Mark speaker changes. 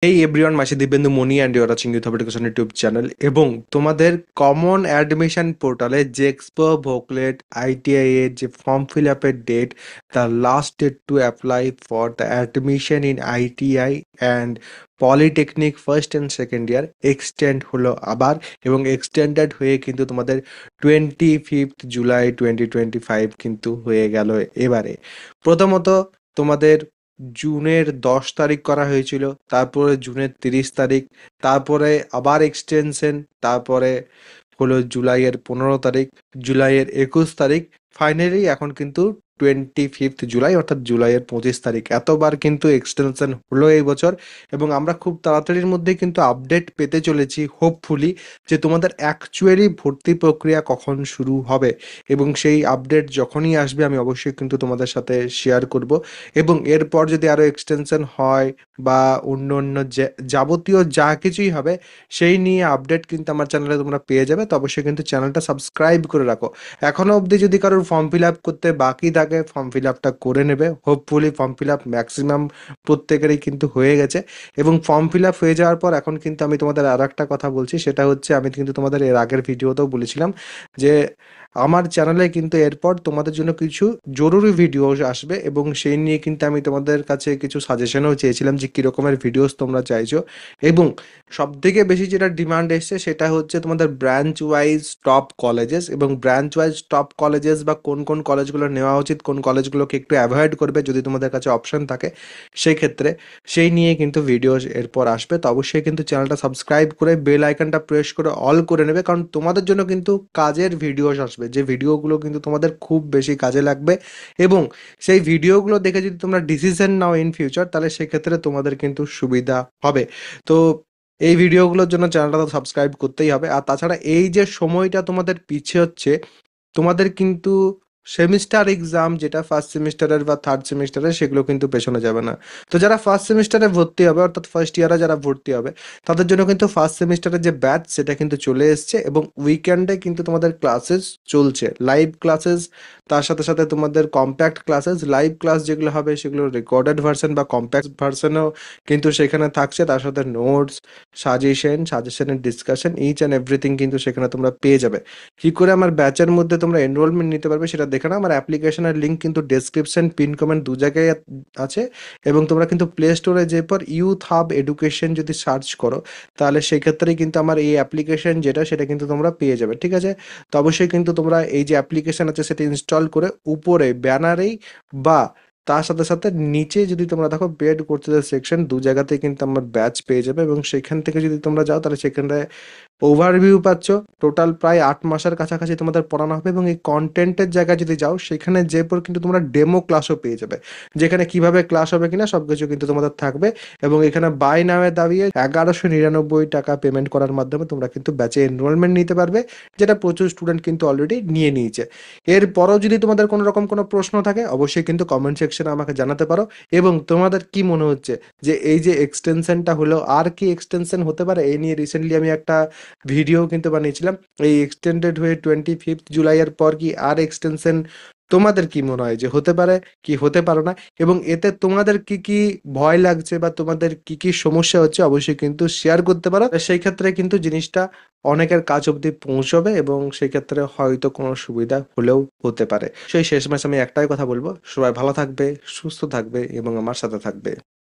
Speaker 1: এই এভরিওয়ান, মাসি Dibyendu Moni and you're watching Youth of Education YouTube channel. এবং তোমাদের কমন অ্যাডমিশন পোর্টালে জেক্সপো ভোকলেট আইটিআই এর যে ফর্ম ফিল আপের date, the last date to apply for the admission in ITI and polytechnic first and second year extend হলো আবার। এবং extended হয়ে কিন্তু তোমাদের 25 জুলাই 2025 কিন্তু হয়ে গেল এবারে। প্রথমত তোমাদের জুনের 10 তারিখ করা হয়েছিল, তারপরে জুনের 30 তারিখ, তারপরে আবার এক্সটেনশন, তারপরে হলো জুলাইয়ের 15 তারিখ, জুলাইয়ের 21 তারিখ, ফাইনালি এখন কিন্তু 25 জুলাই অর্থাৎ জুলাইয়ের 25 তারিখ। এতবার কিন্তু এক্সটেনশন হলো এই বছর। এবং আমরা খুব তাড়াতাড়ির মধ্যে কিন্তু আপডেট পেতে চলেছি হোপফুলি, যে তোমাদের অ্যাকচুয়ালি ভর্তি প্রক্রিয়া কখন শুরু হবে। এবং সেই আপডেট যখনই আসবে আমি অবশ্যই কিন্তু তোমাদের সাথে শেয়ার করব। এবং এরপর যদি আরও এক্সটেনশন হয় বা অন্য অন্য যাবতীয় যা কিছুই হবে, সেই নিয়ে আপডেট কিন্তু আমার চ্যানেলে তোমরা পেয়ে যাবে। তো অবশ্যই কিন্তু চ্যানেলটা সাবস্ক্রাইব করে রাখো। এখনো অবধি যদি কারোর ফর্ম ফিল আপ করতে বাকি থাকে, ফর্ম ফিল আপটা করে নেবে। Hopefully form fill up maximum প্রত্যেকেরই কিন্তু হয়ে গেছে। এবং ফর্ম ফিল আপ হয়ে যাওয়ার পর এখন কিন্তু আমি তোমাদের আর একটা কথা বলছি, সেটা হচ্ছে আমি কিন্তু তোমাদের এর আগের ভিডিওতেও বলেছিলাম যে আমার চ্যানেলে কিন্তু এরপর তোমাদের জন্য কিছু জরুরি ভিডিও আসবে। এবং সেই নিয়ে কিন্তু আমি তোমাদের কাছে কিছু সাজেশনও চেয়েছিলাম যে কী রকমের ভিডিওস তোমরা চাইছো। এবং সবথেকে বেশি যেটা ডিমান্ড এসছে সেটা হচ্ছে তোমাদের ব্রাঞ্চ ওয়াইজ টপ কলেজেস, এবং ব্রাঞ্চ ওয়াইজ টপ কলেজেস বা কোন কোন কলেজগুলো নেওয়া উচিত, কোন কলেজগুলোকে একটু অ্যাভয়েড করবে যদি তোমাদের কাছে অপশন থাকে সেই ক্ষেত্রে। সেই নিয়ে কিন্তু ভিডিও এরপর আসবে। তো অবশ্যই কিন্তু চ্যানেলটা সাবস্ক্রাইব করে বেল আইকনটা প্রেস করে অল করে নেবে, কারণ তোমাদের জন্য কিন্তু কাজের ভিডিওস আসবে, যে ভিডিওগুলো কিন্তু তোমাদের খুব বেশি কাজে লাগবে। এবং সেই ভিডিওগুলো দেখে যদি তোমরা ডিসিশন নাও ইন ফিউচার, তাহলে সেক্ষেত্রে তোমাদের কিন্তু সুবিধা হবে। তো এই ভিডিওগুলোর জন্য চ্যানেলটা তো সাবস্ক্রাইব করতেই হবে। আর তাছাড়া এই যে সময়টা তোমাদের পিছিয়ে হচ্ছে, তোমাদের কিন্তু সেমিস্টার এক্সাম যেটা ফার্স্ট সেমিস্টারের বা থার্ড সেমিস্টারের, সেগুলো কিন্তু পেছনে যাবে না। তো যারা ফার্স্ট সেমিস্টারে ভর্তি হবে অর্থাৎ ফার্স্ট ইয়ারে যারা ভর্তি হবে, তাদের জন্য কিন্তু ফার্স্ট সেমিস্টারের যে ব্যাচ সেটা কিন্তু চলে এসছে। এবং উইকেন্ডে কিন্তু তোমাদের ক্লাসেস চলছে, লাইভ ক্লাসেস। তার সাথে সাথে তোমাদের কম্প্যাক্ট ক্লাসেস, লাইভ ক্লাস যেগুলো হবে সেগুলো রেকর্ডেড ভার্সন বা কম্প্যাক্ট ভার্সনও কিন্তু সেখানে থাকছে। তার সাথে নোটস, সাজেশনের ডিসকাশন, ইচ অ্যান্ড এভরিথিং কিন্তু সেখানে তোমরা পেয়ে যাবে। কি করে আমার ব্যাচের মধ্যে তোমরা এনরোলমেন্ট নিতে পারবে সেটা দেখে নাও। আমার অ্যাপ্লিকেশনের লিঙ্ক কিন্তু ডেসক্রিপশন, পিন কমেন্ট দু জায়গায় আছে। এবং তোমরা কিন্তু প্লে স্টোরে যে পর ইউথ হাব এডুকেশন যদি সার্চ করো, তাহলে সেক্ষেত্রেই কিন্তু আমার এই অ্যাপ্লিকেশন যেটা সেটা কিন্তু তোমরা পেয়ে যাবে। ঠিক আছে? তো অবশ্যই কিন্তু তোমরা এই যে অ্যাপ্লিকেশন আছে সেটা ইনস্টল করে উপরে ব্যানারেই বা তার সাথে সাথে নিচে যদি তোমরা দেখো পেড কোর্সের সেকশন, দু জায়গাতেই কিন্তু আমার ব্যাচ পেয়ে যাবে। এবং সেখান থেকে যদি তোমরা যাও তাহলে সেখানে ওভারভিউ পাচ্ছ। টোটাল প্রায় 8 মাসের কাছাকাছি তোমাদের পড়ানো হবে। এবং এই কন্টেন্টের জায়গায় যদি যাও, সেখানে যে পর কিন্তু তোমরা ডেমো ক্লাসও পেয়ে যাবে, যেখানে কিভাবে ক্লাস হবে কিনা সবকিছু কিন্তু তোমাদের থাকবে। এবং এখানে বাই নামে দাঁড়িয়ে 1199 টাকা পেমেন্ট করার মাধ্যমে তোমরা কিন্তু ব্যাচে এনরোলমেন্ট নিতে পারবে, যেটা প্রচুর স্টুডেন্ট কিন্তু অলরেডি নিয়ে নিয়েছে। এরপরও যদি তোমাদের কোনো রকম কোনো প্রশ্ন থাকে, অবশ্যই কিন্তু কমেন্ট সেকশনে আমাকে জানাতে পারো। এবং তোমাদের কি মনে হচ্ছে যে এই যে এক্সটেনশনটা হলো, আর কি এক্সটেনশন হতে পারে, এই নিয়ে রিসেন্টলি আমি একটা ভিডিও কিন্তু বানিয়েছিলাম। এই এক্সটেন্ডেড হয়ে 25 জুলাইয়ের পর কি আর এক্সটেনশন তোমাদের কি মনে হয় যে হতে পারে কি হতে পারে না? এবং এতে তোমাদের কি কি ভয় লাগছে বা তোমাদের কি কি সমস্যা হচ্ছে, অবশ্যই কিন্তু শেয়ার করতে পারো। সেই ক্ষেত্রে কিন্তু জিনিসটা অনেকের কাছ অবধি পৌঁছবে এবং সেই ক্ষেত্রে হয়তো কোনো সুবিধা হলেও হতে পারে। সেই শেষমেশ আমি একটাই কথা বলবো, সবাই ভালো থাকবে, সুস্থ থাকবে এবং আমার সাথে থাকবে।